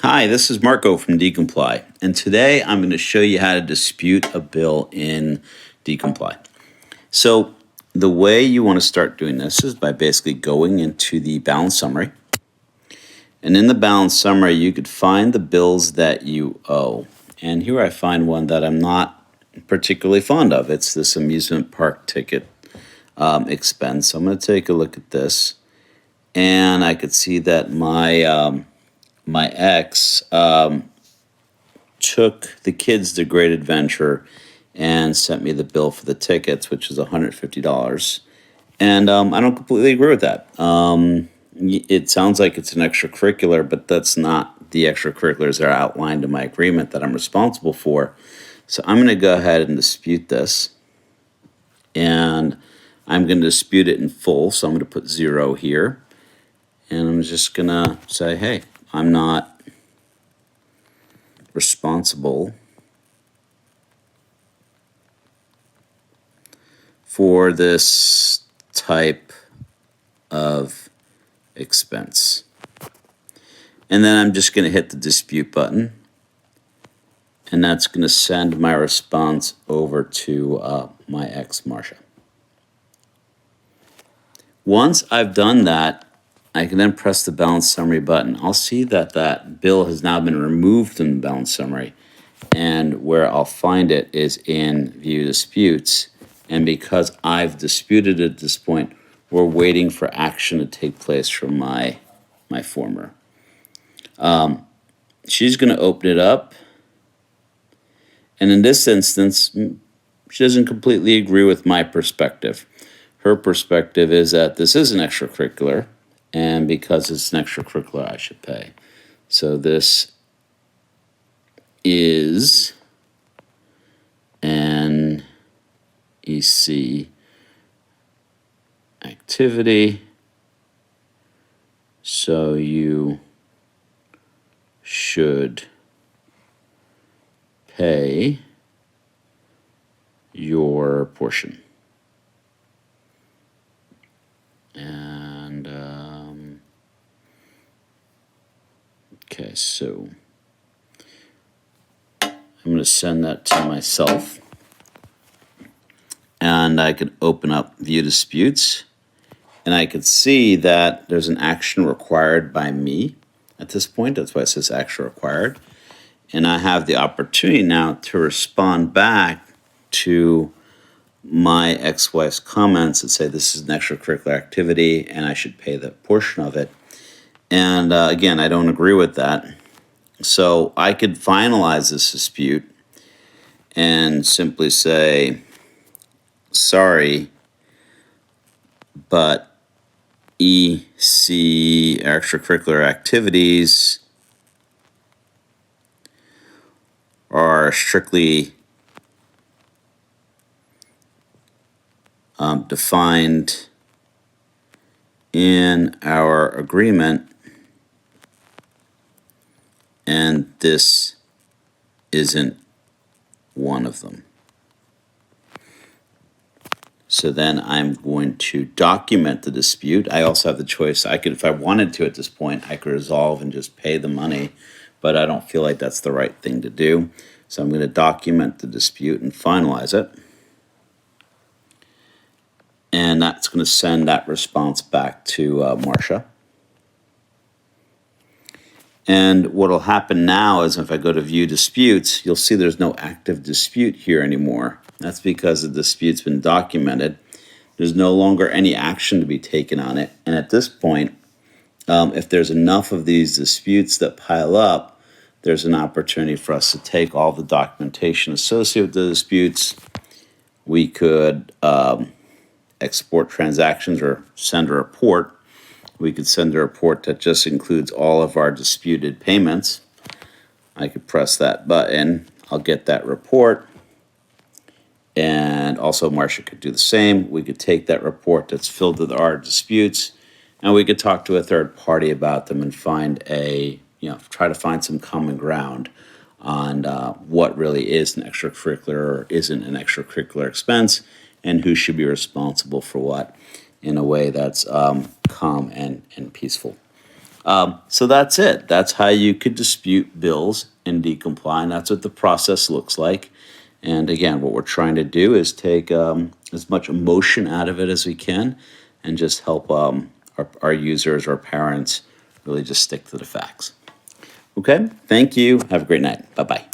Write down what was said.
Hi, this is Marco from DComply, and today I'm going to show you how to dispute a bill in DComply. So the way you want to start doing this is by basically going into the balance summary, and in the balance summary you could find the bills that you owe. And here I find one that I'm not particularly fond of. It's this amusement park ticket expense. So I'm going to take a look at this, and I could see that my ex took the kids to Great Adventure and sent me the bill for the tickets, which is $150. And I don't completely agree with that. It sounds like it's an extracurricular, but that's not the extracurriculars that are outlined in my agreement that I'm responsible for. So I'm going to go ahead and dispute this. And I'm going to dispute it in full. So I'm going to put 0 here. And I'm just going to say, hey, I'm not responsible for this type of expense. And then I'm just going to hit the dispute button, and that's going to send my response over to my ex, Marcia. Once I've done that, I can then press the balance summary button. I'll see that that bill has now been removed from the balance summary, and where I'll find it is in View Disputes. And because I've disputed it at this point, we're waiting for action to take place from my former. She's going to open it up. And in this instance, she doesn't completely agree with my perspective. Her perspective is that this is an extracurricular, and because it's an extracurricular, I should pay. So this is an EC activity, so you should pay your portion. And okay, so I'm going to send that to myself. And I could open up View Disputes, and I could see that there's an action required by me at this point. That's why it says action required. And I have the opportunity now to respond back to my ex-wife's comments that say this is an extracurricular activity and I should pay the portion of it. And again, I don't agree with that. So I could finalize this dispute and simply say, sorry, but EC extracurricular activities are strictly defined in our agreement, and this isn't one of them. So then I'm going to document the dispute. I also have the choice. I could, if I wanted to at this point, I could resolve and just pay the money, but I don't feel like that's the right thing to do. So I'm going to document the dispute and finalize it. And that's going to send that response back to Marcia. And what will happen now is if I go to View Disputes, you'll see there's no active dispute here anymore. That's because the dispute's been documented. There's no longer any action to be taken on it. And at this point, if there's enough of these disputes that pile up, there's an opportunity for us to take all the documentation associated with the disputes. We could export transactions or send a report. We could send a report that just includes all of our disputed payments. I could press that button. I'll get that report. And also Marcia could do the same. We could take that report that's filled with our disputes, and we could talk to a third party about them and find try to find some common ground on what really is an extracurricular or isn't an extracurricular expense, and who should be responsible for what in a way that's calm and peaceful. So that's it. That's how you could dispute bills in DComply, and that's what the process looks like. And again, what we're trying to do is take as much emotion out of it as we can and just help our users, our parents, really just stick to the facts. Okay, thank you. Have a great night. Bye-bye.